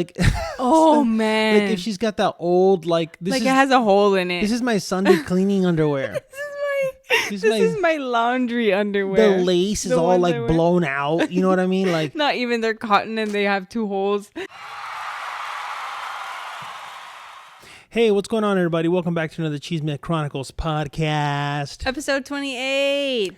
Like, oh man, like if she's got that old it has a hole in it. This is my Sunday cleaning underwear. This is my laundry underwear. The lace is all like blown out. You know what I mean? Like not even they're cotton and they have 2 holes. Hey, what's going on, everybody? Welcome back to another Chisme Chronicles podcast. Episode 28.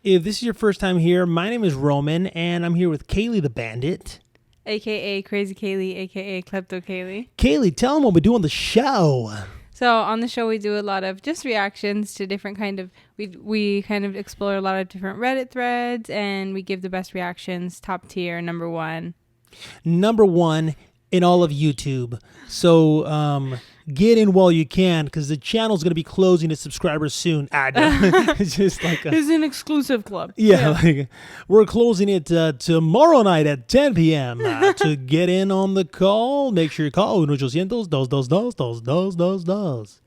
If this is your first time here, my name is Roman, and I'm here with Kaylee the Bandit. A.K.A. Crazy Kaylee, A.K.A. Klepto Kaylee. Kaylee, tell them what we do on the show. So on the show, we do a lot of just reactions to different kind of... We kind of explore a lot of different Reddit threads, and we give the best reactions, top tier, number one. Number one in all of YouTube. So get in while you can, because the channel's going to be closing its subscribers soon. It's just like it's an exclusive club. Yeah. Like, we're closing it tomorrow night at 10 p.m. To get in on the call, make sure you call 1-800-200-222.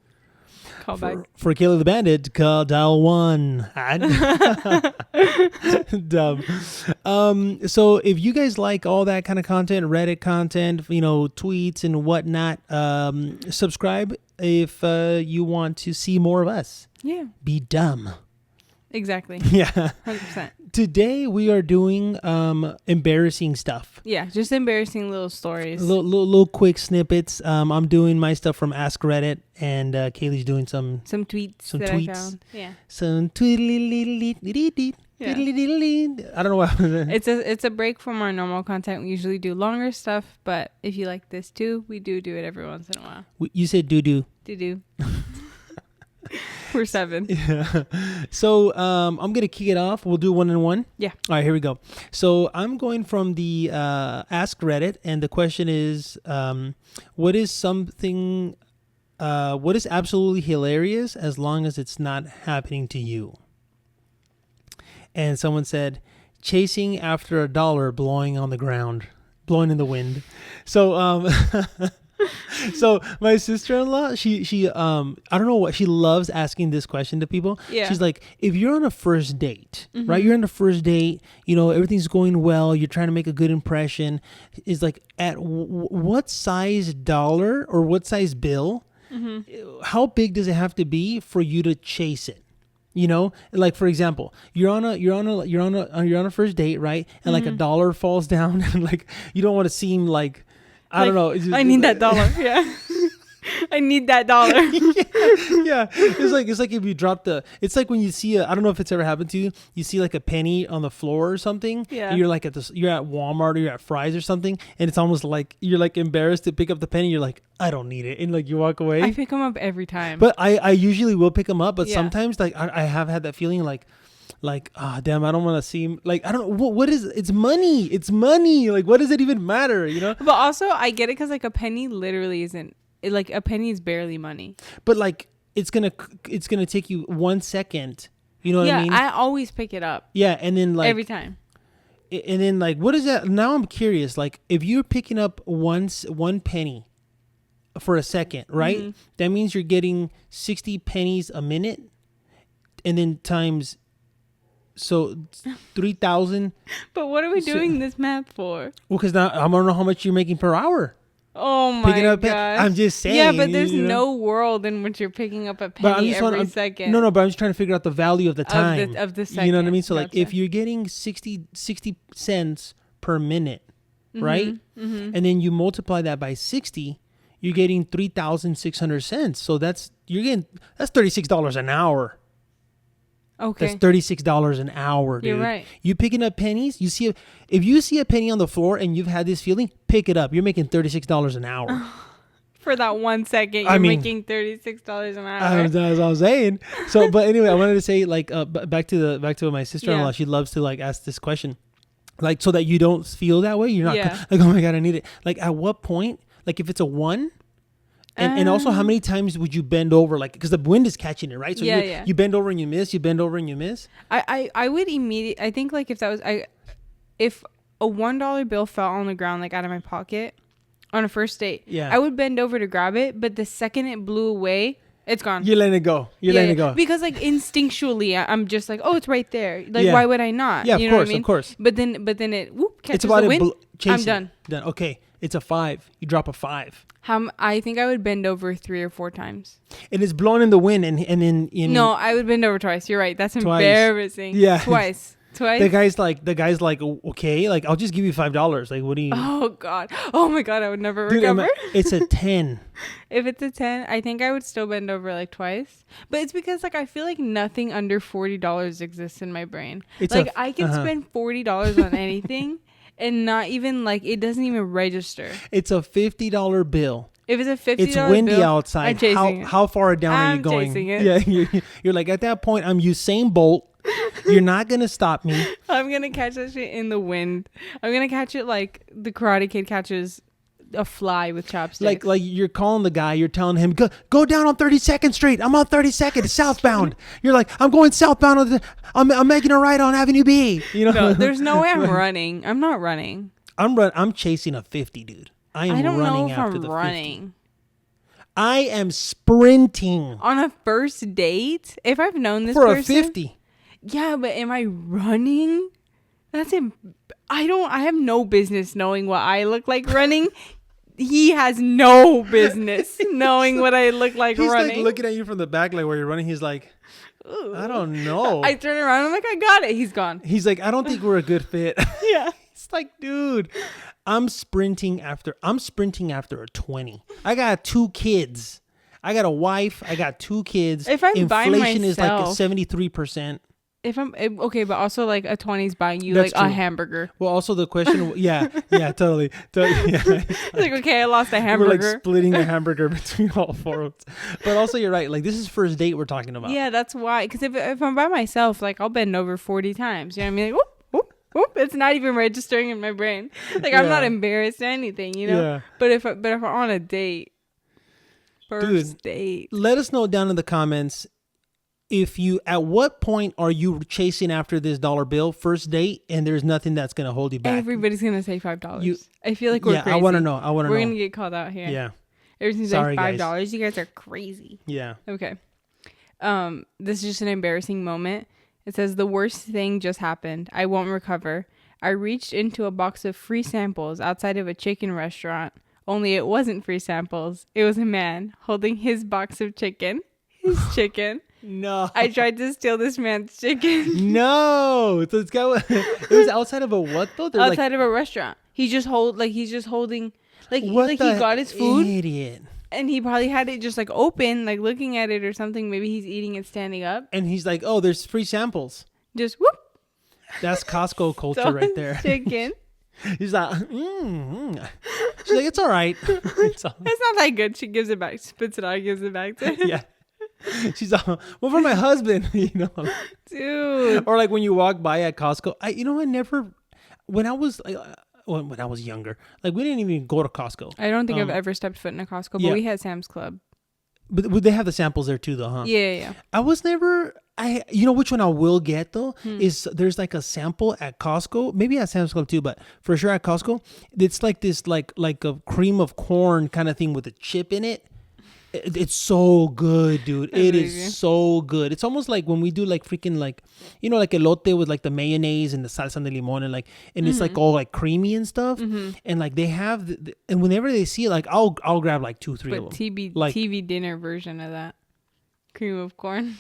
Call back. For Kaylee the Bandit, dial 1. Dumb. So if you guys like all that kind of content, Reddit content, tweets and whatnot, subscribe if you want to see more of us. Yeah. Be dumb. Exactly. Yeah. 100%. Today we are doing embarrassing stuff. Yeah, just embarrassing little stories. Little quick snippets. I'm doing my stuff from Ask Reddit, and Kaylee's doing some tweets. I found. Yeah. Some tweet. Yeah. I don't know what. It's a break from our normal content. We usually do longer stuff, but if you like this too, we do it every once in a while. You said doo-doo. Doo-doo. We're 7. Yeah. So I'm going to kick it off. We'll do 1 and 1. Yeah. All right, here we go. So I'm going from the Ask Reddit, and the question is, what is absolutely hilarious as long as it's not happening to you? And someone said, chasing after $1 blowing on the ground, blowing in the wind. So, so my sister-in-law, she I don't know what, she loves asking this question to people. Yeah. She's like, if you're on a first date, right? You're on a first date, everything's going well. You're trying to make a good impression. Is like, at what size dollar or what size bill? How big does it have to be for you to chase it? Like, for example, you're on a first date, right? And like $1 falls down, and like you don't want to seem like, I don't know. I need that $1. Yeah. I need that $1. Yeah. It's like if you drop it's like when you see I don't know if it's ever happened to you. You see like a penny on the floor or something. Yeah. And you're like you're at Walmart or you're at Fry's or something, and it's almost like you're like embarrassed to pick up the penny. You're like, I don't need it, and like you walk away. I pick them up every time. But I usually will pick them up, but sometimes like I have had that feeling like, damn, I don't want to seem like, I don't know what is it's money. Like, what does it even matter? But also I get it, because like a penny literally isn't. Like a penny is barely money. But like it's gonna take you 1 second. You know what I mean? I always pick it up. Yeah, and then like every time. And then like, what is that? Now I'm curious. Like, if you're picking up one penny for a second, right? That means you're getting 60 pennies a minute, and then times 3,000. But what are we doing this math for? Well, because now I don't know how much you're making per hour. Oh my god! I'm just saying. Yeah, but there's no world in which you're picking up a penny every second. No, but I'm just trying to figure out the value of the time of the second. You know what I mean? So like, if you're getting 60 cents per minute, right? And then you multiply that by 60, you're getting 3,600 cents. So that's $36 an hour. Okay. That's $36 an hour, dude. You're right. You picking up pennies, if you see a penny on the floor and you've had this feeling, pick it up. You're making $36 an hour. For that 1 second, you're making $36 an hour. That's what I'm saying. So, but anyway, I wanted to say, like, back to my sister-in-law. Yeah. She loves to like ask this question, like, so that you don't feel that way. You're not like, oh my god, I need it. Like, at what point? Like, if it's a 1. And also, how many times would you bend over? Like, because the wind is catching it, right? So you bend over and you miss. You bend over and you miss. I would immediately. I think like if a $1 bill fell on the ground, like out of my pocket, on a first date, I would bend over to grab it. But the second it blew away, it's gone. You're letting it go. Letting it go. Because like instinctually, I'm just like, oh, it's right there. Like, why would I not? Yeah, of course. But then it catches the wind, I'm done. Done. Okay, it's a 5. You drop a 5. I think I would bend over 3 or 4 times. And it's blowing in the wind, and then no, I would bend over twice. You're right. That's embarrassing. Yeah, twice. The guy's like, okay, like I'll just give you $5. Like, what do you? Oh God! Oh my God! I would never recover. It's a 10. If it's a 10, I think I would still bend over like twice. But it's because like I feel like nothing under $40 exists in my brain. It's like I can spend $40 on anything. And not even like it doesn't even register. It's a $50 bill. If it's a $50 it's windy bill, outside. I'm chasing it. How far down are you going? Chasing it. Yeah, you're like at that point. I'm Usain Bolt. You're not gonna stop me. I'm gonna catch that shit in the wind. I'm gonna catch it like the Karate Kid catches a fly with chopsticks. Like you're calling the guy. You're telling him go down on 32nd Street. I'm on 32nd. It's southbound. You're like I'm going southbound. I'm making a right on Avenue B. You know. No, there's no way I'm running. I'm not running. I'm chasing a 50, dude. I don't running know if after I'm the running. 50. I am sprinting on a first date. If I've known this for person, a 50. Yeah, but am I running? That's it. I have no business knowing what I look like running. He has no business knowing what I look like running. He's like looking at you from the back, like where you're running. He's like, ooh. I don't know. I turn around. I'm like, I got it. He's gone. He's like, I don't think we're a good fit. Yeah. It's like, dude, I'm sprinting after a 20. I got 2 kids. I got a wife. I got 2 kids. If I'm buying inflation is like myself, 73%. If I'm okay, but also like a 20 is buying you like true. A hamburger. Well, also the question, yeah, totally. Yeah. Like, okay, I lost a hamburger. We're like splitting a hamburger between all 4 of us. But also, you're right. Like, this is first date we're talking about. Yeah, that's why. Because if I'm by myself, like I'll bend over 40 times. You know what I mean? Like, whoop, whoop, whoop. It's not even registering in my brain. Like I'm not embarrassed or anything, you know. Yeah. But if I'm on a date, first date, let us know down in the comments. At what point are you chasing after this dollar bill first date and there's nothing that's going to hold you back? Everybody's going to say $5. I feel like we're crazy. I want to know. We're going to get called out here. Yeah. Everything's like $5. Guys. You guys are crazy. Yeah. Okay. This is just an embarrassing moment. It says, the worst thing just happened. I won't recover. I reached into a box of free samples outside of a chicken restaurant. Only it wasn't free samples. It was a man holding his box of chicken. His chicken. No. I tried to steal this man's chicken. No. So this guy it was outside of a what though? Outside of a restaurant. He's just holding like he got his food. Idiot. And he probably had it just like open, like looking at it or something. Maybe he's eating it standing up. And he's like, "Oh, there's free samples." Just whoop. That's Costco culture right there. Chicken. He's like, She's like, "It's all right." It's not that good. She gives it back. Spits it out. Gives it back to him. Yeah. She's all, well, for my husband, you know, dude. Or like when you walk by at Costco, when I was younger, like we didn't even go to Costco. I don't think I've ever stepped foot in a Costco, but we had Sam's Club. But they have the samples there too, though, huh? Yeah. I was never. You know which one I will get though is there's like a sample at Costco, maybe at Sam's Club too, but for sure at Costco, it's like this like a cream of corn kind of thing with a chip in it. It's so good, dude. It is so good. It's almost like when we do like freaking like, you know, like elote with like the mayonnaise and the salsa de limon and it's like all like creamy and stuff. And like they have, and whenever they see it, like I'll grab like 2-3 of them. TV dinner version of that cream of corn.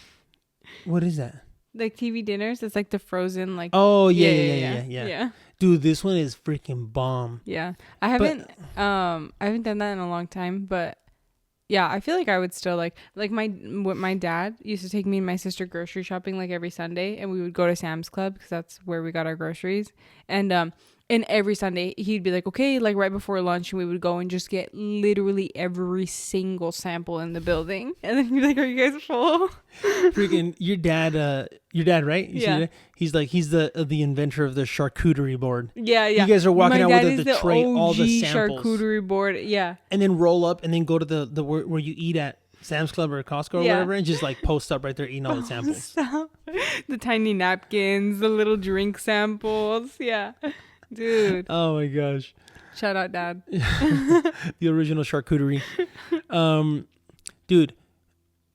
What is that? Like TV dinners. It's like the frozen like. Oh yeah. Dude, this one is freaking bomb. Yeah, I haven't done that in a long time, but. Yeah, I feel like I would still like my dad used to take me and my sister grocery shopping like every Sunday, and we would go to Sam's Club because that's where we got our groceries. And every Sunday he'd be like, okay, like right before lunch, and we would go and just get literally every single sample in the building. And then he'd be like, are you guys full? Freaking your dad, right? Yeah. He's the inventor of the charcuterie board. Yeah. You guys are walking out with the tray, OG all the samples. Charcuterie board, yeah. And then roll up and then go to the where you eat at Sam's Club or Costco or whatever, and just like post up right there eating all the samples. Stop. The tiny napkins, the little drink samples, yeah. Dude. Oh my gosh. Shout out, Dad. The original charcuterie. Dude,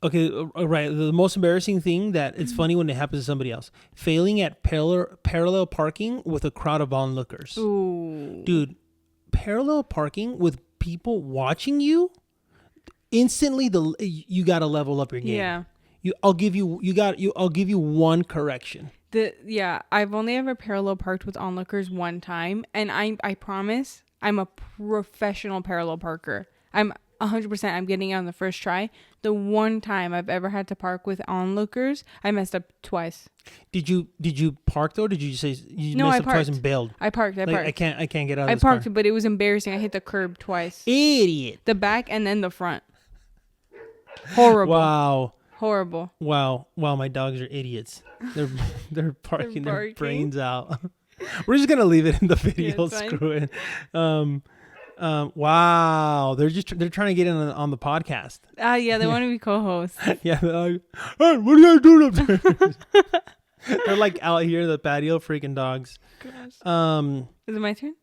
Okay, right. The most embarrassing thing that it's funny when it happens to somebody else. Failing at parallel parking with a crowd of onlookers. Ooh. Dude, parallel parking with people watching you, instantly you got to level up your game. Yeah. I'll give you one correction. I've only ever parallel parked with onlookers one time, and I promise I'm a professional parallel parker. I'm 100%. I'm getting it on the first try. The one time I've ever had to park with onlookers, I messed up twice. Did you park though? Or did you say you No, messed I up parked. twice and bailed? I parked. I can't get out of this I parked, car. but it was embarrassing. I hit the curb twice. Idiot. The back and then the front. Horrible. Wow. Horrible. Wow, my dogs are idiots. They're parking their brains out. We're just gonna leave it in the video. Yeah, screw it. Wow, they're trying to get in on the podcast. Yeah, they want to be co-hosts. Yeah, they're like, hey, what are you guys doing up there? They're like out here in the patio, freaking dogs. Gosh. Is it my turn?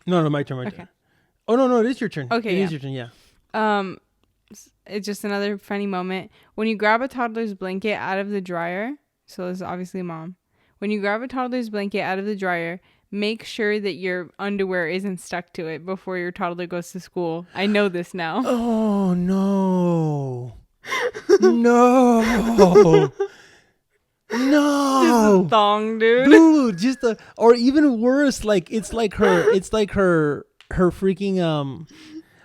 No, my turn. Oh no, it is your turn. Okay, it is your turn. Yeah. It's just another funny moment. When you grab a toddler's blanket out of the dryer, so this is obviously mom. When you grab a toddler's blanket out of the dryer, make sure that your underwear isn't stuck to it before your toddler goes to school. I know this now. Oh, no. No. No. Just a thong, dude. Dude, or even worse, like, it's like her freaking,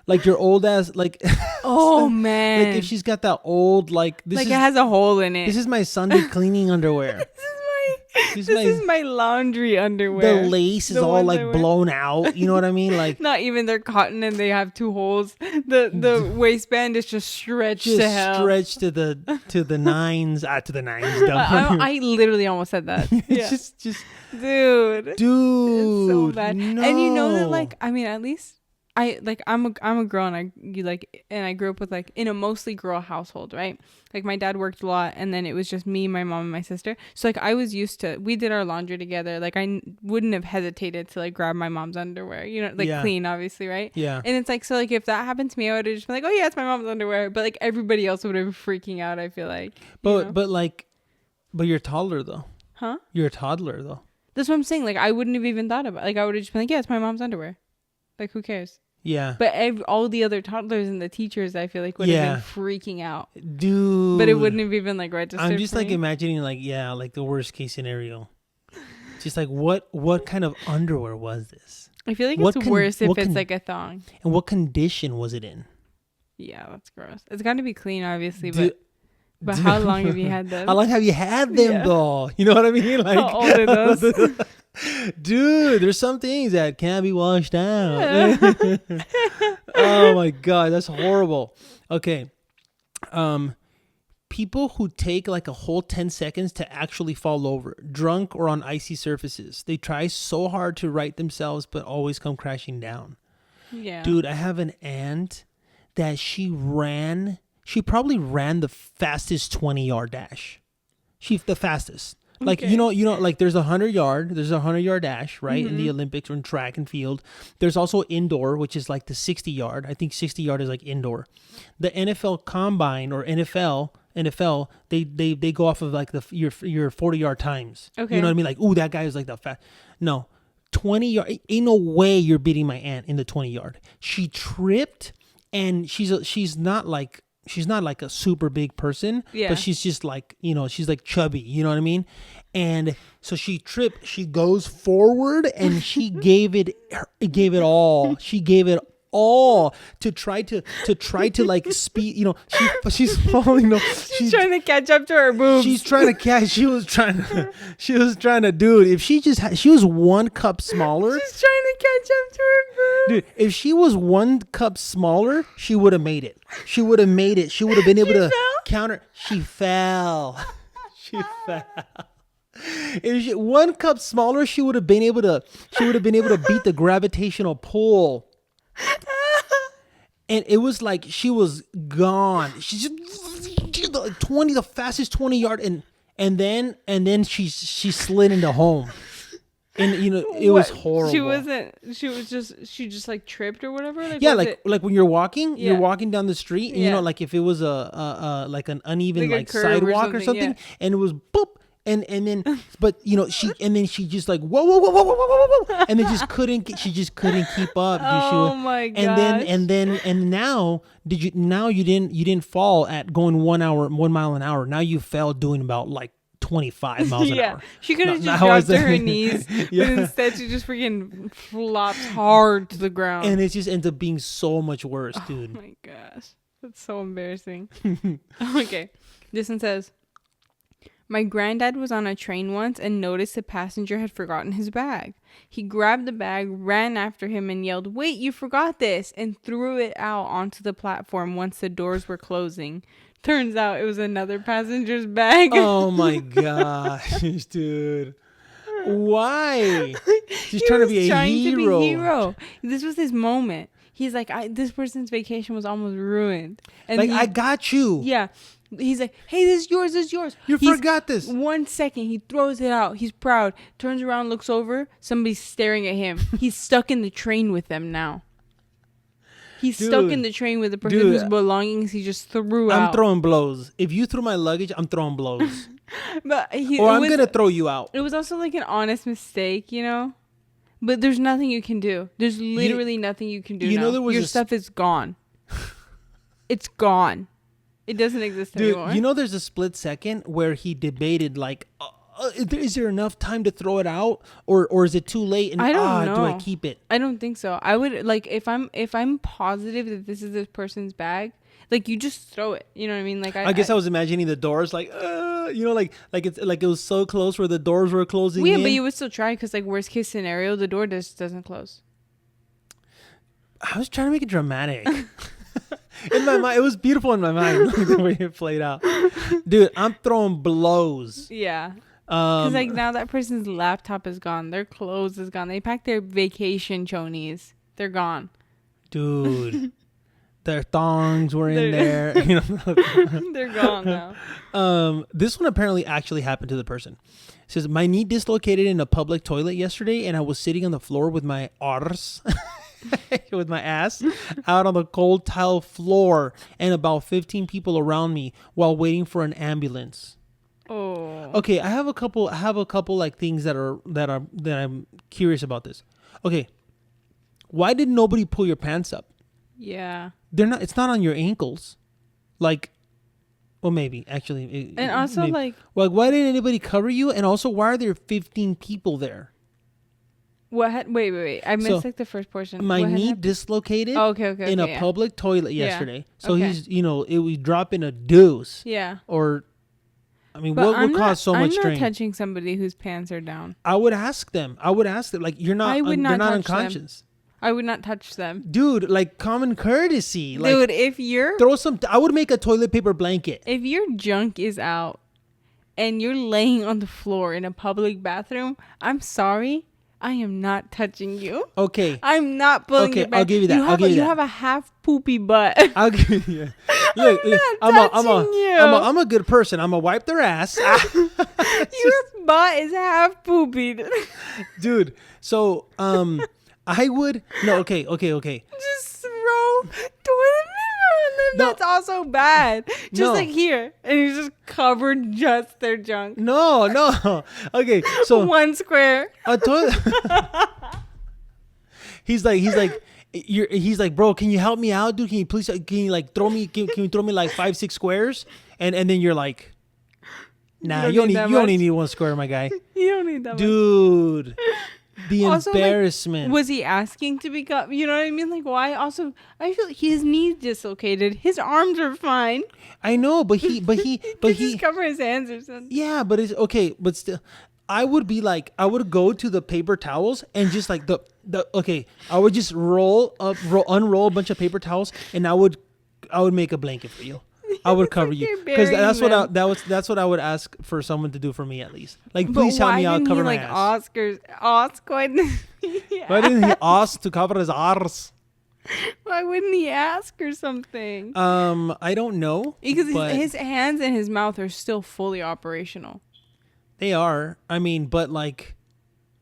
like your old ass, like. Oh man! Like if she's got that old, like this, like it has a hole in it. This is my Sunday cleaning underwear. This is my laundry underwear. The lace is all like blown out. You know what I mean? Like not even they're cotton and they have two holes. The waistband is just stretched to hell. Stretched to the nines. To the nines. I literally almost said that. Yeah. just dude. It's so bad. No. And you know that, like, I mean, at least I'm a girl, and I grew up with like in a mostly girl household, right? Like my dad worked a lot, and then it was just me, my mom, and my sister. So like I was used to, we did our laundry together. Like I wouldn't have hesitated to like grab my mom's underwear, you know, like clean, obviously, right? Yeah. And it's like, so like if that happened to me, I would have just been like, oh yeah, it's my mom's underwear. But like everybody else would have been freaking out, I feel like. But you're a toddler though. Huh? You're a toddler though. That's what I'm saying. Like I wouldn't have even thought about it. Like I would have just been like, yeah, it's my mom's underwear. Like who cares? Yeah. But all the other toddlers and the teachers, I feel like would have been freaking out. Dude. But it wouldn't have even like registered. I'm just like imagining like the worst case scenario. Just like what kind of underwear was this? I feel like it's worse if it's like a thong. And what condition was it in? Yeah, that's gross. It's got to be clean, obviously, but how long have you had them? How long have you had them though? You know what I mean? Like how old are those? Dude, there's some things that can't be washed out. Oh my god, that's horrible. Okay. People who take like a whole 10 seconds to actually fall over, drunk or on icy surfaces. They try so hard to right themselves but always come crashing down. Yeah. Dude, I have an aunt that she probably ran the fastest 20-yard dash. The fastest. Like, okay. you know, like there's a 100-yard dash, right? Mm-hmm. In the Olympics or in track and field. There's also indoor, which is like the 60-yard. I think 60-yard is like indoor. The NFL combine or NFL, they go off of like your 40-yard times. Okay. You know what I mean? Like, ooh, that guy is like the fast. No, 20-yard. Ain't no way you're beating my aunt in the 20-yard. She tripped, and she's not like a super big person, but she's just like, you know, she's like chubby, you know what I mean? And so she tripped, she goes forward, and she gave it all. She gave it all to try to like speed, you know, she's falling. No, she's trying to catch up to her boobs. She was trying to, dude, if she was 1 cup smaller. She's trying to catch up to her boobs. Dude, if she was 1 cup smaller, she would have made it. She would have been able to counter. She fell. She fell. If she 1 cup smaller, she would have been able to beat the gravitational pull. And it was like she was gone. She's like 20, the fastest 20-yard, and then she slid into home. And it was horrible. She just like tripped or whatever. Like, yeah, like when you're walking, Yeah. you're walking down the street, and like if it was like an uneven like sidewalk or something, yeah. And it was boop. And then, but she just like whoa, and then she just couldn't keep up. Oh my god! And now you didn't fall at going 1 mile an hour. Now you fell doing about like 25 miles an hour. She could have just dropped to her knees, yeah. But instead she just freaking flops hard to the ground. And it just ends up being so much worse, dude. Oh my gosh, that's so embarrassing. Okay, this one says, my granddad was on a train once and noticed the passenger had forgotten his bag. He grabbed the bag, ran after him, and yelled, "Wait, you forgot this!" and threw it out onto the platform once the doors were closing. Turns out it was another passenger's bag. Oh my gosh, dude. Why? He's trying to be a hero. This was his moment. He's like, this person's vacation was almost ruined. And I got you. Yeah. He's like, hey, this is yours. You forgot this. 1 second. He throws it out. He's proud. Turns around, looks over. Somebody's staring at him. He's stuck in the train with them now. He's stuck in the train with the person whose belongings he just threw out. I'm throwing blows. If you threw my luggage, I'm throwing blows. But I'm going to throw you out. It was also like an honest mistake, But there's nothing you can do. There's literally nothing you can do now. Your stuff is gone. It's gone. It doesn't exist anymore. There's a split second where he debated like, is there enough time to throw it out, or is it too late? And I don't know. Do I keep it? I don't think so. I would like if I'm positive that this is this person's bag, like you just throw it. You know what I mean? Like I guess I was imagining the doors like it was so close where the doors were closing. Yeah, but you would still try because like worst case scenario, the door just doesn't close. I was trying to make it dramatic. In my mind, it was beautiful in my mind the way it played out. Dude, I'm throwing blows. Yeah. Because like now that person's laptop is gone, their clothes is gone. They packed their vacation chonies. They're gone. Dude, their thongs were in there. They're gone now. This one apparently actually happened to the person. It says, my knee dislocated in a public toilet yesterday, and I was sitting on the floor with my arse. With my ass out on the cold tile floor and about 15 people around me while waiting for an ambulance. Oh. Okay, I have a couple like things that I'm curious about this. Okay. Why did nobody pull your pants up? Yeah. It's not on your ankles. Like, well, maybe actually. And also maybe. like why didn't anybody cover you? And also, why are there 15 people there? What? Wait. I missed like the first portion. My knee dislocated in a public toilet yesterday. So he's, it was dropping a deuce. Yeah. Or, I mean, what would cause so much strain? I'm not touching somebody whose pants are down. I would ask them. Like, you're not, they're not unconscious. I would not touch them. Dude, like common courtesy. Like, dude, if you're... I would make a toilet paper blanket. If your junk is out and you're laying on the floor in a public bathroom, I'm sorry. I am not touching you. Okay. I'm not pulling your back. I'll give you that. You have a half poopy butt. I'll give you. Look, I'm a good person. I'm gonna wipe their ass. Your butt is half poopy, dude. So I would okay. Just throw toilet paper on them. No. That's also bad. Just like here, and you just covered just their junk. No. Okay, so one square. A toilet. He's like, bro, can you help me out, dude? Can you like throw me? Can you throw me like 5-6 squares? And then you're like, nah, you only need 1 square, my guy. You don't need that, dude. Much. The also, embarrassment. Like, was he asking to become? You know what I mean? Like, why? Also, I feel like his knees dislocated. His arms are fine. I know, but he just cover his hands or something. Yeah, but it's okay. But still, I would go to the paper towels and just like I would just unroll a bunch of paper towels, and I would make a blanket for you. I would cover you because that's what I would ask for someone to do for me, at least. Like, please help me out, cover my ass. Why didn't he ask to cover his arse? Why wouldn't he ask or something? I don't know. Because his hands and his mouth are still fully operational. They are. I mean, but like,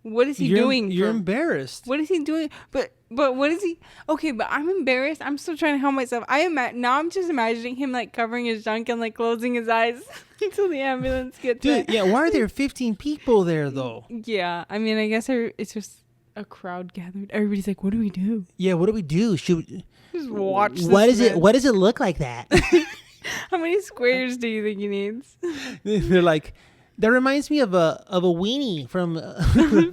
What is he doing? You're embarrassed. What is he doing? But what is he? Okay, but I'm embarrassed. I'm still trying to help myself. Now I'm just imagining him like covering his junk and like closing his eyes until the ambulance gets there. Dude, yeah. Why are there 15 people there though? Yeah, I mean, I guess it's just a crowd gathered. Everybody's like, "What do we do?" Yeah, what do we do? Should just watch. What does it look like that? How many squares do you think he needs? They're like, that reminds me of a weenie from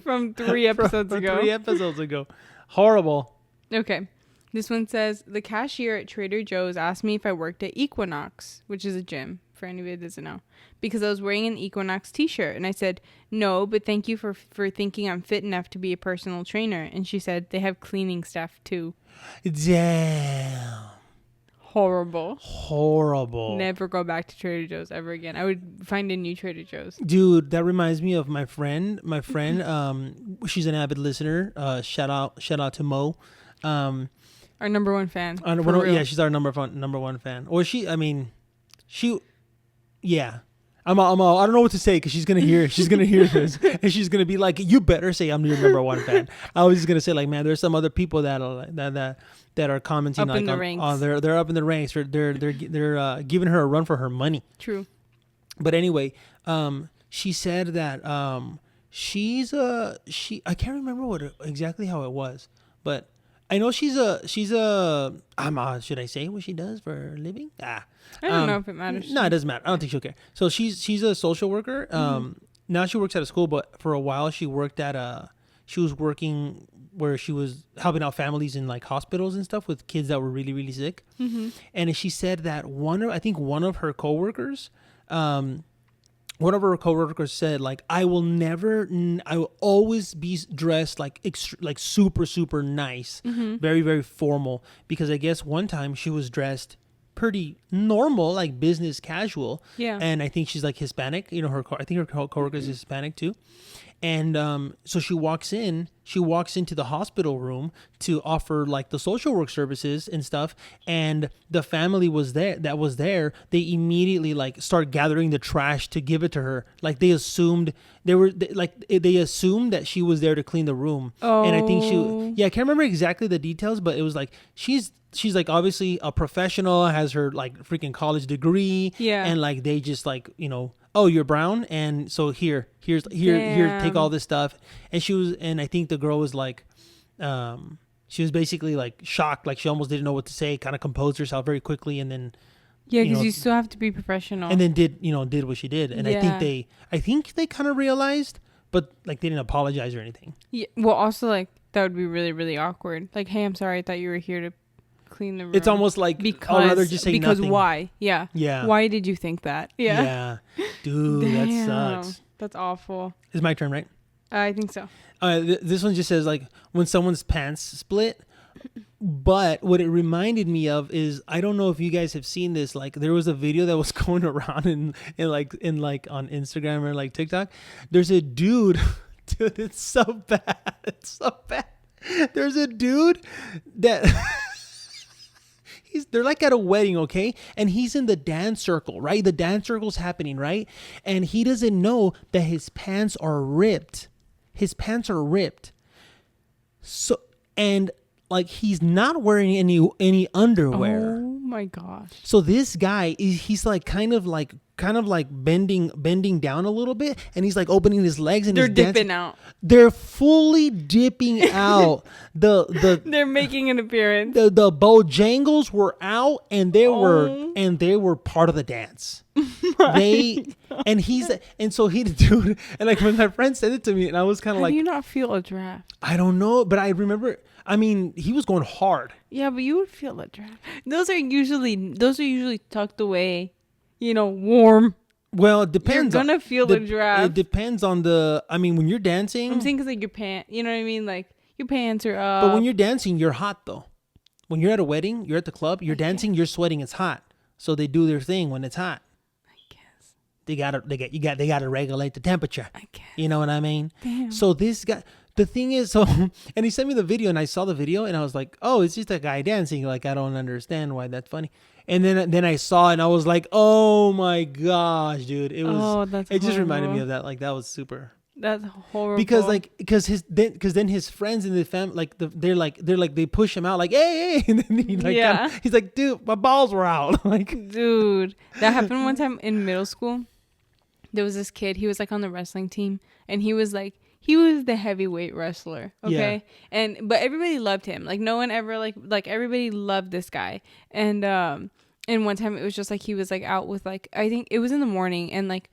from 3 episodes ago. 3 episodes ago. Horrible. Okay. This one says, the cashier at Trader Joe's asked me if I worked at Equinox, which is a gym, for anybody that doesn't know, because I was wearing an Equinox t-shirt. And I said, no, but thank you for thinking I'm fit enough to be a personal trainer. And she said, they have cleaning staff too. Damn. Horrible. Never go back to Trader Joe's ever again. I would find a new Trader Joe's. Dude, that reminds me of my friend. She's an avid listener. Shout out to Mo. Our number one fan. Yeah, she's our number one fan. Or yeah. I don't know what to say because she's gonna hear this and she's gonna be like, you better say I'm your number one fan. I was just gonna say like, man, there's some other people that are commenting up like in the ranks. They're up in the ranks. They're giving her a run for her money. True. But anyway, she said that I can't remember exactly how it was, but I know she's a should I say what she does for a living? I don't know if it matters. No, it doesn't matter. I don't think she'll care. So she's a social worker. Now she works at a school, but for a while she was working where she was helping out families in like hospitals and stuff with kids that were really, really sick. Mm-hmm. And she said that one of her coworkers said like, I will always be dressed like super, super nice, mm-hmm. very, very formal, because I guess one time she was dressed pretty normal, like business casual. Yeah. And I think she's like Hispanic, I think her coworker is Hispanic too. And so she walks into the hospital room to offer like the social work services and stuff. And the family that was there. They immediately like start gathering the trash to give it to her. Like they assumed that she was there to clean the room. Oh. And I think I can't remember exactly the details, but it was like, she's like obviously a professional, has her like freaking college degree. Yeah. And like, they just like, oh, you're brown, and so here, take all this stuff. And I think the girl was like, she was basically like shocked, like she almost didn't know what to say, kind of composed herself very quickly, and then because you still have to be professional. And then did what she did, and yeah. I think they kind of realized, but like they didn't apologize or anything. Yeah. Well, also like that would be really, really awkward. Like, hey, I'm sorry, I thought you were here to clean the room. It's almost like I'd rather just say because nothing. Why? Yeah. Yeah. Why did you think that? Yeah. Yeah. Dude, Damn, that sucks. That's awful. It's my turn, right? I think so. This one just says like when someone's pants split. But what it reminded me of is, I don't know if you guys have seen this. Like there was a video that was going around in on Instagram or like TikTok. There's a dude. Dude, it's so bad. It's so bad. There's a dude that. They're like at a wedding, okay? And he's in the dance circle, right? The dance circle's happening, right? And he doesn't know that his pants are ripped. His pants are ripped. So, and like he's not wearing any underwear. Oh my gosh. So this guy he's like kind of like bending down a little bit, and he's like opening his legs, and they're dipping out. They're fully dipping out. They're making an appearance. The Bojangles were out, and they were part of the dance. So he dude, and like when my friend said it to me, and I was kind of like, do you not feel a draft? I don't know, but I remember. I mean, he was going hard. Yeah, but you would feel a draft. Those are usually tucked away. Warm. Well, it depends. You're gonna feel the draft. It depends on when you're dancing. I'm saying because like your pants, you know what I mean? Like your pants are up. But when you're dancing, you're hot though. When you're at a wedding, you're at the club, you're dancing, you're sweating, it's hot. So they do their thing when it's hot. I guess. They gotta regulate the temperature. I guess. You know what I mean? Damn. So this guy, the thing is, and he sent me the video, and I saw the video, and I was like, oh, it's just a guy dancing. Like, I don't understand why that's funny. And then I saw it, and I was like, oh my gosh, dude. It just reminded me of that. Like, that was super. That's horrible. Because then his friends in the family they push him out like, hey, and then he's like, dude, my balls were out. Like, dude, that happened one time in middle school. There was this kid. He was like on the wrestling team, and he was the heavyweight wrestler. Okay, but everybody loved him. Like no one ever like everybody loved this guy. And one time it was just like he was like out with like, I think it was in the morning, and like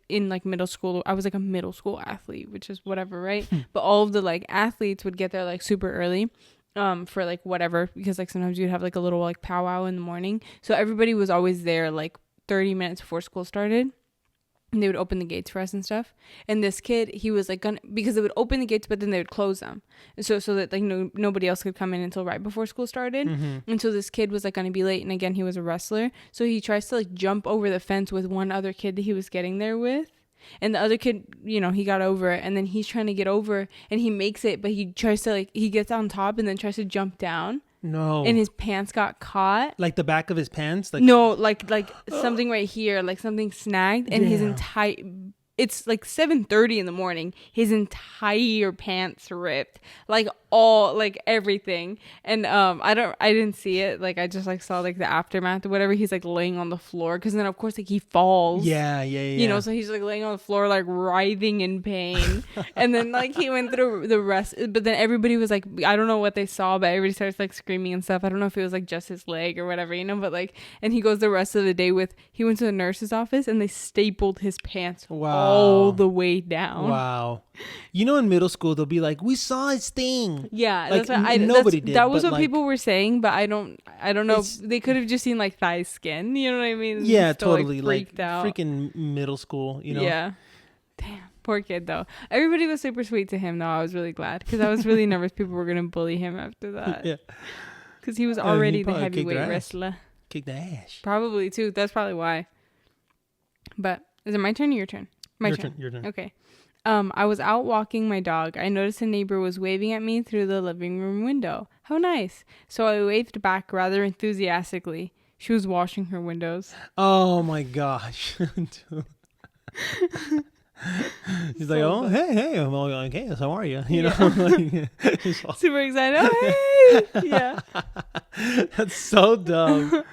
in like middle school, I was like a middle school athlete, which is whatever, right? But all of the like athletes would get there like super early for like whatever, because like sometimes you'd have like a little like powwow in the morning, so everybody was always there like 30 minutes before school started. And they would open the gates for us and stuff. And this kid, he was like because they would open the gates, but then they would close them, so that like nobody else could come in until right before school started. And so this kid was like gonna be late, and again, he was a wrestler, so he tries to like jump over the fence with one other kid that he was getting there with. And the other kid, he got over it, and then he's trying to get over, and he makes it, but he tries to like, he gets on top and then tries to jump down. No. And his pants got caught. Like the back of his pants? No, like something right here, like something snagged, and his entire, it's like 7:30 in the morning. His entire pants ripped, like all, like everything. And I didn't see it. Like I just like saw like the aftermath or whatever. He's like laying on the floor, because then of course like he falls. Yeah. So he's like laying on the floor like writhing in pain. And then like he went through the rest, but then everybody was like, I don't know what they saw, but everybody starts like screaming and stuff. I don't know if it was like just his leg or whatever, but like, and he goes the rest of the day he went to the nurse's office, and they stapled his pants all the way down. Wow. In middle school they'll be like, we saw his thing. Yeah, like, that's what nobody did. That was what people were saying, but I don't know. They could have just seen like thigh skin. You know what I mean? Yeah, totally. Like freaked out. Freaking middle school. Yeah. Damn, poor kid though. Everybody was super sweet to him though. I was really glad, because I was really nervous people were gonna bully him after that. Yeah. Because he was already the heavyweight wrestler. Kick the ass. Probably too. That's probably why. But is it my turn or your turn? Your turn. Okay. I was out walking my dog. I noticed a neighbor was waving at me through the living room window. How nice. So I waved back rather enthusiastically. She was washing her windows. Oh my gosh. He's like, oh, hey, I'm all like, hey, how are you? Super excited. Oh, hey. Yeah. That's so dumb.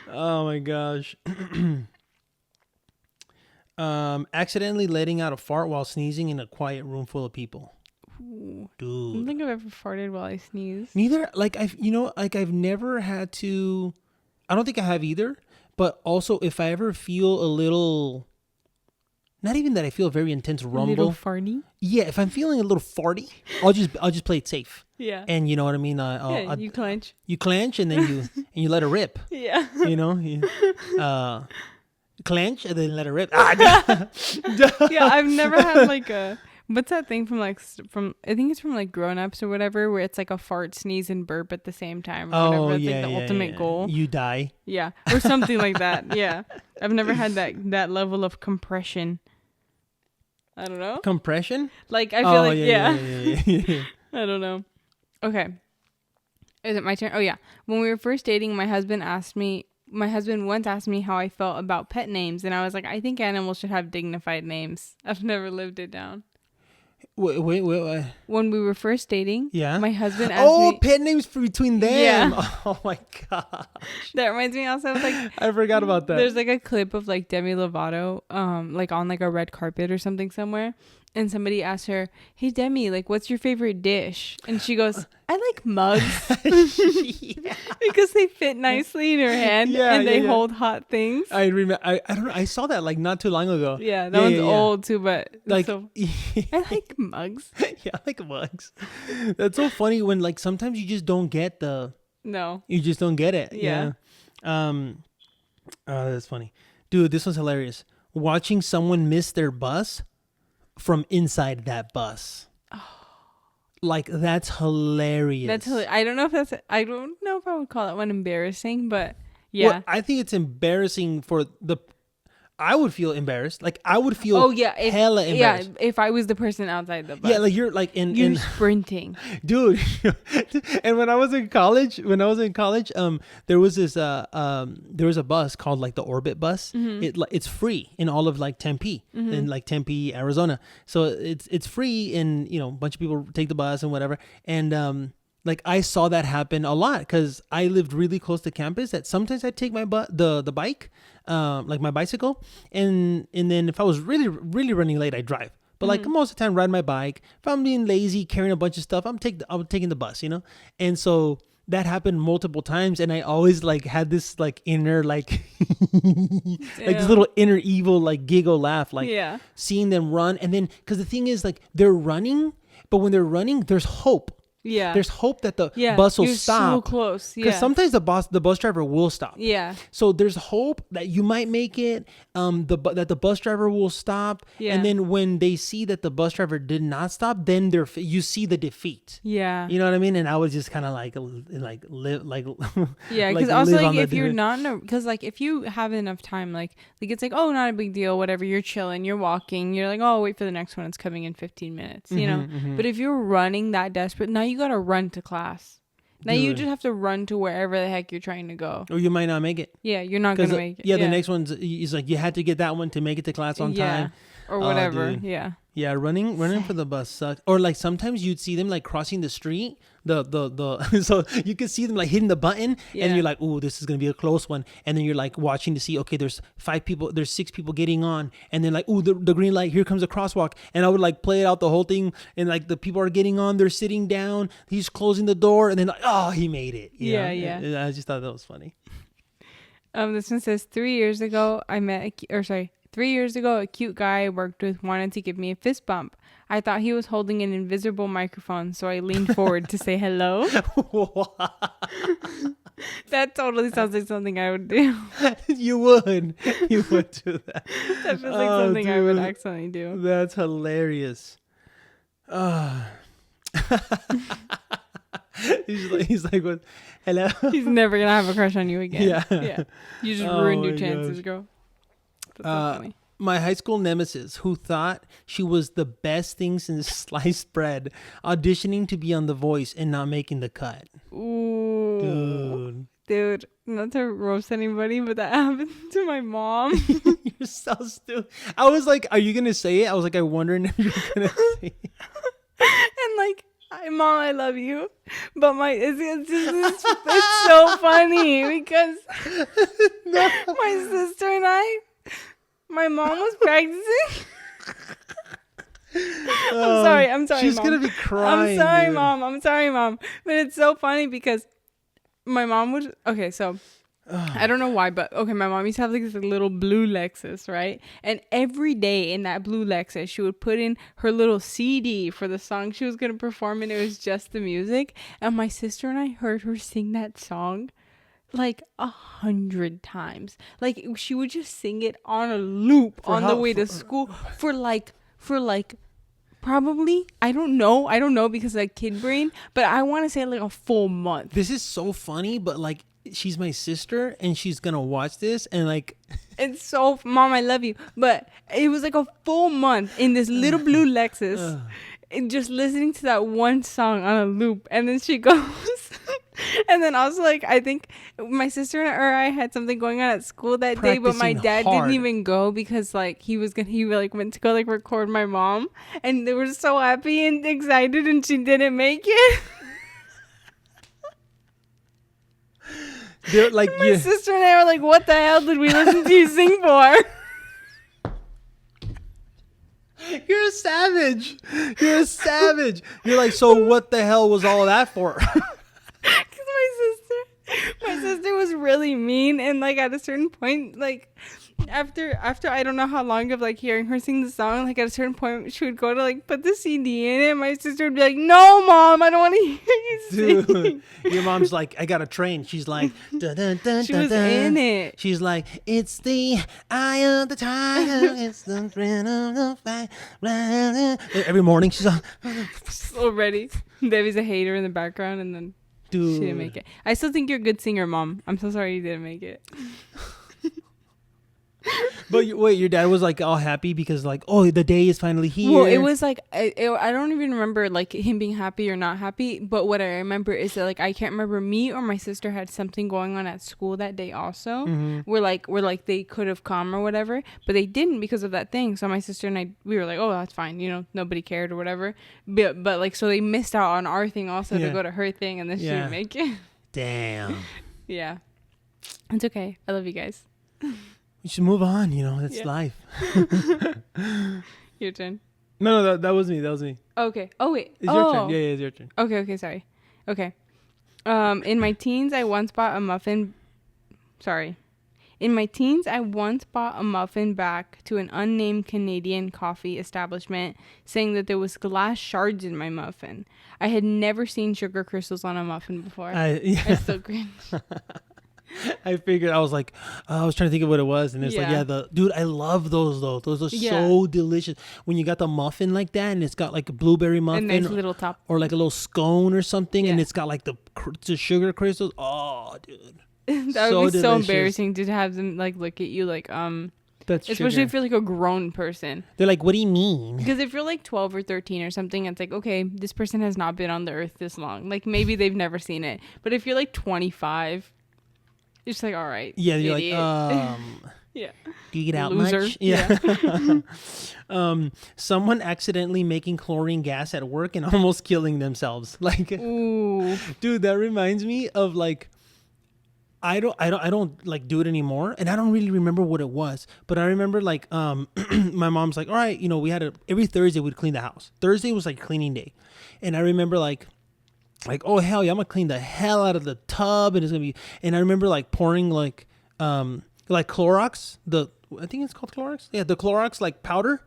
Oh my gosh. Accidentally letting out a fart while sneezing in a quiet room full of people. Ooh. Dude. I don't think I've ever farted while I sneeze. Neither. Like I've never had to. I don't think I have either. But also, if I ever feel a little, not even that I feel a very intense rumble. A little farty. Yeah, if I'm feeling a little farty, I'll just play it safe. Yeah. And you know what I mean. You clench. You clench, and then you let it rip. Yeah. Clench and then let it rip. Yeah, I've never had like what's that thing from I think it's from like Grown Ups or whatever, where it's like a fart, sneeze, and burp at the same time. Or whatever. It's like the ultimate goal. You die. Yeah, or something like that. Yeah, I've never had that level of compression. I don't know. Compression? Like I feel yeah. I don't know. Okay, is it my turn? Oh yeah. When we were first dating, my husband once asked me how I felt about pet names, and I was like, I think animals should have dignified names. I've never lived it down. Wait. When we were first dating, my husband asked me... pet names between them. Yeah. Oh my gosh. That reminds me also of like... I forgot about that. There's like a clip of like Demi Lovato, like on like a red carpet or something somewhere. And somebody asked her, hey, Demi, like, what's your favorite dish? And she goes, I like mugs. Because they fit nicely in her hand and they hold hot things. I remember. I don't know. I saw that like not too long ago. Yeah, that one's old too, but like, I like mugs. Yeah, I like mugs. That's so funny when like sometimes you just don't get you just don't get it. Yeah. That's funny. Dude, this one's hilarious. Watching someone miss their bus from inside that bus. Oh. Like that's hilarious. I don't know if I would call that one embarrassing, but yeah. Well, I think it's embarrassing for I would feel embarrassed. Like I would feel hella embarrassed. Yeah, if I was the person outside the bus. Yeah, like you're like you're sprinting. Dude. And when I was in college, there was this there was a bus called like the Orbit bus. It's free in all of like Tempe, in like Tempe, Arizona. So it's free, and you know, a bunch of people take the bus and whatever. And like I saw that happen a lot because I lived really close to campus. That sometimes I'd take my the bike, like my bicycle, and then if I was really running late, I'd drive. But like most of the time, ride my bike. If I'm being lazy, carrying a bunch of stuff, I'm taking the bus, you know. And so that happened multiple times, and I always like had this like inner like like this little inner evil like giggle laugh, like seeing them run, and then because the thing is like they're running, but when they're running, there's hope. Yeah. There's hope that the bus will stop. So close. Yeah. Because sometimes the bus driver will stop. Yeah. So there's hope that you might make it. That the bus driver will stop. Yeah. And then when they see that the bus driver did not stop, then you see the defeat. Yeah. You know what I mean? And I was just kind of like live like yeah. Because also like if you're not because like if you have enough time like it's like, oh, not a big deal, whatever, you're chilling, you're walking, you're like, oh, wait for the next one, it's coming in 15 minutes, you know. But if you're running that desperate, now you gotta run to class. Now you just have to run to wherever the heck you're trying to go. Or you might not make it. Yeah, you're not gonna make it. Yeah, the next one's is like you had to get that one to make it to class on time. Or whatever. Yeah. Yeah, running for the bus sucks. Or like sometimes you'd see them like crossing the street, the so you could see them like hitting the button, and you're like, "Ooh, this is gonna be a close one." And then you're like watching to see, okay, there's 6 people getting on, and then like, "Ooh, the green light, here comes a crosswalk." And I would like play it out the whole thing, and like the people are getting on, they're sitting down, he's closing the door, and then like, oh, he made it. Yeah. And I just thought that was funny. This one says 3 years ago, 3 years ago, a cute guy I worked with wanted to give me a fist bump. I thought he was holding an invisible microphone, so I leaned forward to say hello. That totally sounds like something I would do. You would do that. That feels like something I would accidentally do. That's hilarious. He's like, what? Hello? He's never going to have a crush on you again. Yeah. You just ruined your chances, girl. That's so funny. My high school nemesis, who thought she was the best thing since sliced bread, auditioning to be on The Voice and not making the cut. Ooh. Dude, not to roast anybody, but that happened to my mom. You're so stupid. I was like, are you going to say it? I was like, I wondering if you're going to say it. And like, Mom, I love you. But it's so funny because my sister and my mom was practicing. I'm sorry, she's Mom. gonna be crying. I'm sorry, Mom. But it's so funny because my mom would. Okay, so I don't know why, but okay, my mom used to have like this little blue Lexus, right? And every day in that blue Lexus, she would put in her little CD for the song she was gonna perform, and it was just the music. And my sister and I heard her sing that song like 100 times. Like she would just sing it on a loop on the way to school for like probably I don't know because like kid brain, but I want to say like a full month. This is so funny, but like she's my sister and she's gonna watch this and like it's so Mom, I love you, but it was like a full month in this little blue Lexus and just listening to that one song on a loop. And then she goes and then also like I think my sister or I had something going on at school that day, but my dad didn't even go because like he went to go like record my mom, and they were so happy and excited, and she didn't make it. Like my sister and I were like, what the hell did we listen to you sing for? You're a savage. You're like, so what the hell was all of that for? Because my sister was really mean, and like at a certain point, like after I don't know how long of like hearing her sing the song, like at a certain point she would go to like put the CD in it, and my sister would be like, no Mom, I don't want to hear you sing. Dude, your mom's like, I got a train. She's like, dun, dun, dun, she was in it. She's like, it's the eye of the tiger, it's the thrill of the fight. Every morning she's like, so ready. Debbie's a hater in the background, and then dude, she didn't make it. I still think you're a good singer, Mom. I'm so sorry you didn't make it. But wait, your dad was like all happy because like, oh, the day is finally here. Well, it was like I don't even remember like him being happy or not happy. But what I remember is that like I can't remember, me or my sister had something going on at school that day also. Where like they could have come or whatever, but they didn't because of that thing. So my sister and I, we were like, oh, that's fine, you know, nobody cared or whatever. But like, so they missed out on our thing also to go to her thing, and then she didn't make it. Damn. Yeah, it's okay. I love you guys. You should move on, you know, it's life. Your turn. No, that was me. Okay. Oh, wait. It's your turn. Yeah, it's your turn. Okay, sorry. Okay. In my teens, I once bought a muffin. Sorry. In my teens, I once bought a muffin back to an unnamed Canadian coffee establishment, saying that there was glass shards in my muffin. I had never seen sugar crystals on a muffin before. I still cringe. I figured, I was like, I was trying to think of what it was, and it's like, dude, I love those though. Those are so delicious. When you got the muffin like that, and it's got like a blueberry muffin, a nice little top, or like a little scone or something, and it's got like the sugar crystals. Oh, dude, that would be so embarrassing to have them like look at you like that's especially sugar. if you're like a grown person. They're like, what do you mean? Because if you're like 12 or 13 or something, it's like, okay, this person has not been on the earth this long. Like maybe they've never seen it. But if you're like 25. It's like, all right. Yeah, you're idiot. like, yeah. Do you get out Loser. much? Yeah. Someone accidentally making chlorine gas at work and almost killing themselves. Like, ooh, dude, that reminds me of like, I don't like do it anymore, and I don't really remember what it was, but I remember like, my mom's like, all right, you know, we had every Thursday we'd clean the house. Thursday was like cleaning day, and I remember like, oh hell yeah, I'm gonna clean the hell out of the tub, and it's gonna be. And I remember like pouring like Clorox, I think it's called Clorox. Yeah, the Clorox like powder.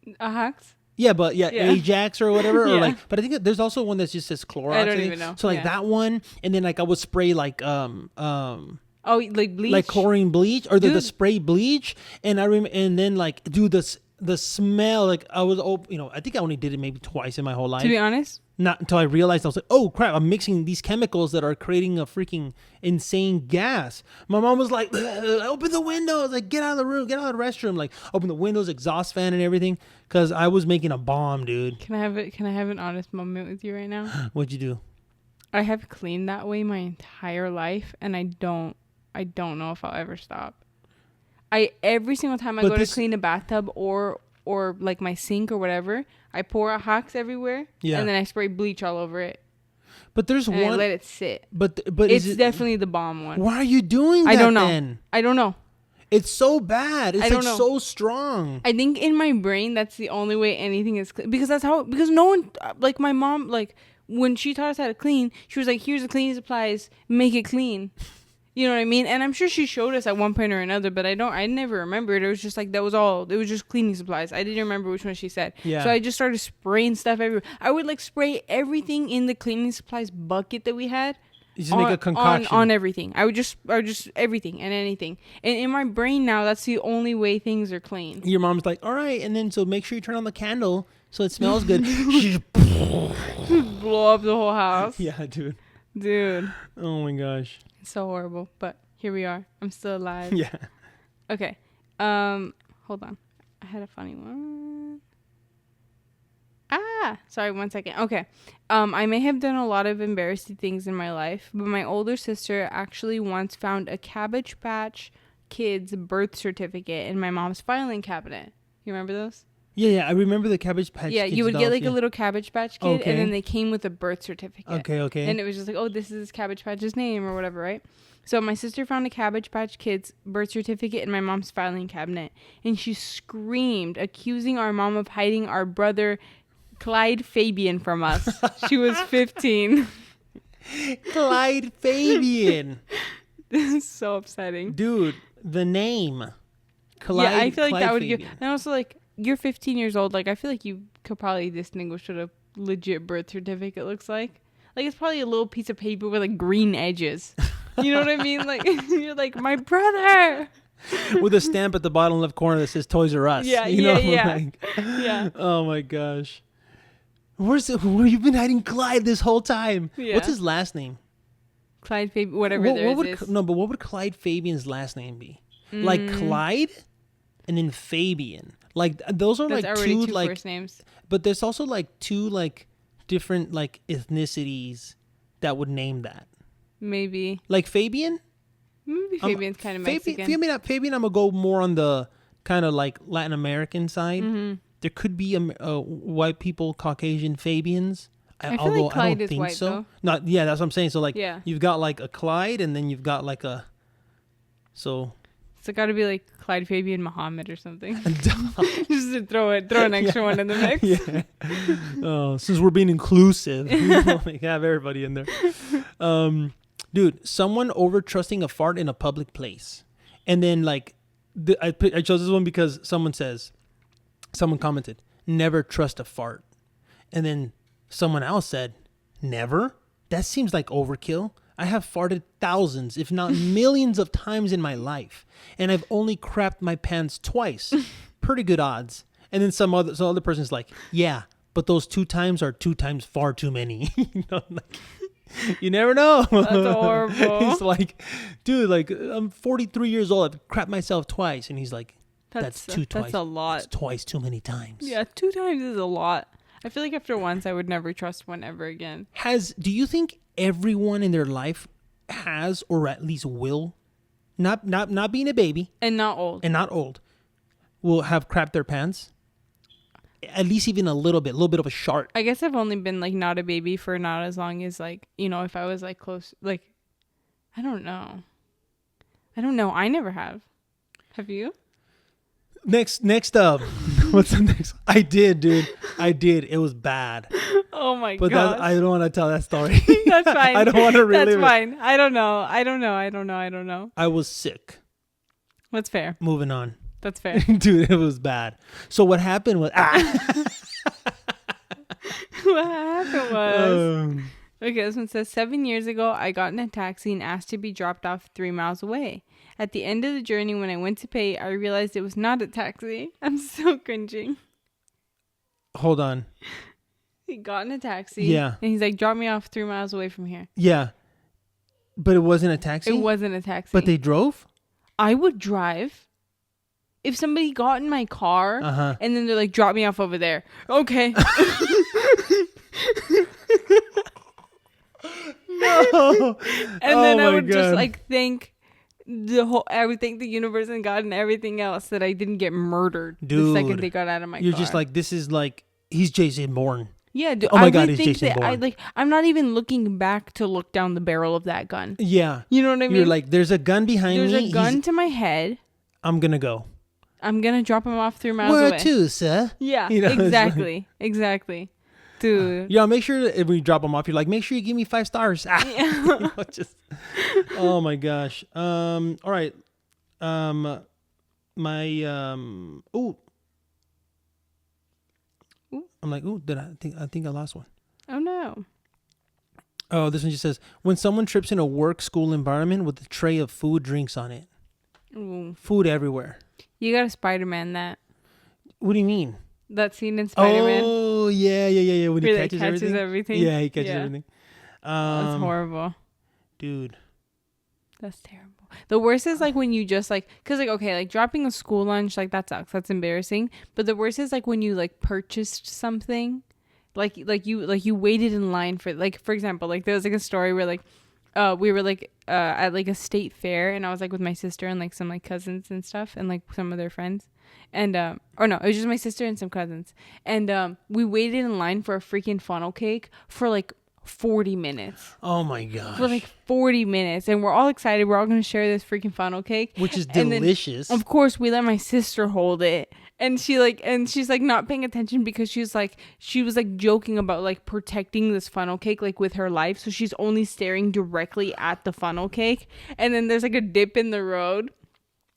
Ajax. Yeah, but Ajax or whatever, or like. But I think there's also one that just says Clorox. I don't even know. So like that one, and then like I would spray like oh, like bleach, like chlorine bleach or the spray bleach, and and then like do this. The smell, like I was, I think I only did it maybe twice in my whole life. To be honest, not until I realized I was like, oh crap, I'm mixing these chemicals that are creating a freaking insane gas. My mom was like, open the windows, like get out of the room, get out of the restroom, like open the windows, exhaust fan, and everything, because I was making a bomb, dude. Can I have an honest moment with you right now? What'd you do? I have cleaned that way my entire life, and I don't know if I'll ever stop. Every single time I go to clean a bathtub or like my sink or whatever, I pour a Ajax everywhere, and then I spray bleach all over it. But there's and one. I let it sit. But it's definitely the bomb one. Why are you doing that? I don't know. Then? I don't know. It's so bad. It's like so strong. I think in my brain that's the only way anything is because no one, like my mom, like when she taught us how to clean, she was like, here's the cleaning supplies, make it clean. You know what I mean? And I'm sure she showed us at one point or another, but I never remembered. It was just like, it was just cleaning supplies. I didn't remember which one she said. Yeah. So I just started spraying stuff everywhere. I would like spray everything in the cleaning supplies bucket that we had. You just make a concoction. On everything. I would just everything and anything. And in my brain now, that's the only way things are clean. Your mom's like, all right. And then so make sure you turn on the candle so it smells good. Blow up the whole house. Yeah, dude. Oh my gosh. So horrible, but here we are. I'm still alive. Yeah. Okay. Hold on. I had a funny one. Sorry, 1 second. Okay. I may have done a lot of embarrassing things in my life, but my older sister actually once found a Cabbage Patch Kids birth certificate in my mom's filing cabinet. You remember those? Yeah, I remember the Cabbage Patch Kids. Yeah, you would get like a little Cabbage Patch Kid, and then they came with a birth certificate. Okay. And it was just like, oh, this is Cabbage Patch's name or whatever, right? So my sister found a Cabbage Patch Kid's birth certificate in my mom's filing cabinet, and she screamed, accusing our mom of hiding our brother Clyde Fabian from us. She was 15. Clyde Fabian. This is so upsetting. Dude, the name. Clyde, I feel like Clyde that would Fabian. give... And also, like, you're 15 years old. Like, I feel like you could probably distinguish what a legit birth certificate looks like. Like, it's probably a little piece of paper with, like, green edges. You know what I mean? Like, you're like, my brother! With a stamp at the bottom left corner that says Toys R Us. Yeah, you know? yeah. Oh, my gosh. Where you been hiding Clyde this whole time? Yeah. What's his last name? Clyde Fabian, whatever No, but what would Clyde Fabian's last name be? Like Clyde? and then Fabian. Like those are That's like two like first names. But there's also like two like different like ethnicities that would name that. Maybe. Like Fabian? Maybe Fabian's kind of Mexican. Fabian, I'm going to go more on the kind of like Latin American side. Mm-hmm. There could be white people, Caucasian Fabians. I feel like Clyde is white, though. Not, yeah, that's what I'm saying. So like, yeah. You've got like a Clyde and then you've got like a, so it got to be like Clyde Fabian Muhammad or something. Just to throw an extra one in the mix. Yeah. Oh, since we're being inclusive, we have everybody in there. Dude, someone over trusting a fart in a public place, and then like, I chose this one because someone commented, "Never trust a fart," and then someone else said, "Never? That seems like overkill. I have farted thousands, if not millions of times in my life. And I've only crapped my pants twice. Pretty good odds." And then some other person's like, "Yeah, but those 2 times are 2 times far too many." You never know. That's horrible. He's like, dude, like I'm 43 years old. I've crapped myself twice. And he's like, that's twice. That's a lot. That's twice too many times. Yeah, 2 times is a lot. I feel like after once, I would never trust one ever again. Do you think everyone in their life has, or at least will, not being a baby and not old, will have crapped their pants? At least even a little bit of a shark. I guess I've only been like not a baby for not as long as like, you know, if I was like close, like, I don't know. I never have. Have you? Next up. What's the next? I did, dude. It was bad. Oh my god. But I don't want to tell that story. That's fine. I don't want to relive it. That's fine. I don't know. I was sick. That's fair. Moving on. That's fair. Dude, it was bad. So what happened was... What happened was... Okay, this one says, 7 years ago, I got in a taxi and asked to be dropped off 3 miles away. At the end of the journey, when I went to pay, I realized it was not a taxi. I'm so cringing. Hold on. He got in a taxi. Yeah. And he's like, drop me off 3 miles away from here. Yeah. But it wasn't a taxi? It wasn't a taxi. But they drove? I would drive. If somebody got in my car and then they're like, drop me off over there. Okay. No. And then I would just like thank the universe and God and everything else that I didn't get murdered. Dude, the second they got out of my car. You're just like, this is like, he's Jason Bourne. Yeah, dude. Oh my God, he's Jason Bourne. I'm not even looking back to look down the barrel of that gun. Yeah. You know what I mean? You're like, there's a gun behind me. There's a gun to my head. I'm going to go. I'm going to drop him off 3 miles away. Where to, sir? Yeah, you know, exactly. Exactly. Dude. Yeah, make sure that if we drop him off, you're like, make sure you give me 5 stars. Yeah. Oh my gosh. All right. I'm like, I think I lost one. Oh no. Oh, this one just says, when someone trips in a work school environment with a tray of food, drinks on it. Ooh. Food everywhere. You got to Spider-Man that. What do you mean? That scene in Spider-Man. Oh, yeah. When he catches everything. Yeah, he catches everything. That's horrible. Dude. That's terrible. The worst is like when you just like, cause like, okay, like dropping a school lunch, like that sucks. That's embarrassing. But the worst is like when you like purchased something, like you waited in line for, like, for example, like there was like a story where like, we were like, at like a state fair and I was like with my sister and like some like cousins and stuff and like some of their friends. And, or no, it was just my sister and some cousins. And, we waited in line for a freaking funnel cake for like 40 minutes. Oh my gosh. For like 40 minutes. And we're all excited. We're all going to share this freaking funnel cake. Which is delicious. Then, of course, we let my sister hold it. And she's like not paying attention because she was like joking about like protecting this funnel cake like with her life. So she's only staring directly at the funnel cake. And then there's like a dip in the road.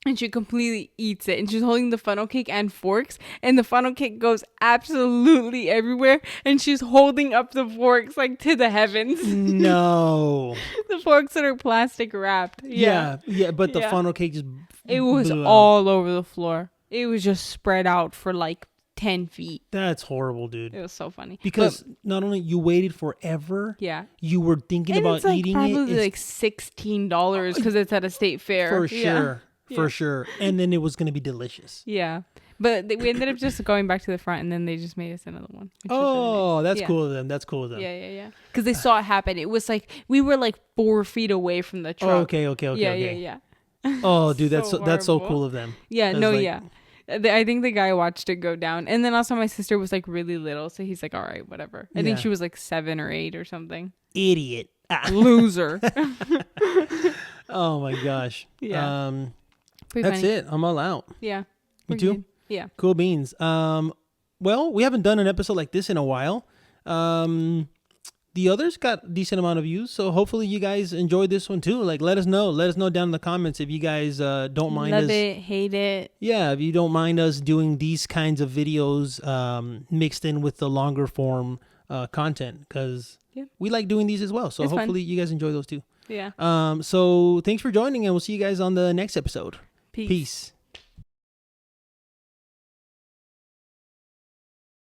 And she completely eats it. And she's holding the funnel cake and forks. And the funnel cake goes absolutely everywhere. And she's holding up the forks like to the heavens. No. The forks that are plastic wrapped. Yeah. But the funnel cake just... It was all over the floor. It was just spread out for like 10 feet. That's horrible, dude. It was so funny. Because not only you waited forever. Yeah. You were thinking about eating it. It's probably like $16 because it's at a state fair. For sure. for sure. And then it was going to be delicious. Yeah. But we ended up just going back to the front, and then they just made us another one. Oh, really nice. That's cool of them. That's cool of them. Yeah. Because they saw it happen. It was like, we were like 4 feet away from the truck. Oh, okay. Yeah. Oh, dude, that's so cool of them. Yeah, I think the guy watched it go down. And then also my sister was like really little, so he's like, all right, whatever. I think she was like 7 or 8 or something. Idiot. Loser. Oh my gosh. Yeah. That's it. I'm all out. Yeah. You too? Good. Yeah. Cool beans. Well, we haven't done an episode like this in a while. The others got a decent amount of views, so hopefully you guys enjoyed this one too. Like, let us know down in the comments if you guys don't mind us. Love it, hate it. Yeah, if you don't mind us doing these kinds of videos mixed in with the longer form content, because we like doing these as well. So hopefully you guys enjoy those too. Yeah. So thanks for joining, and we'll see you guys on the next episode. Peace.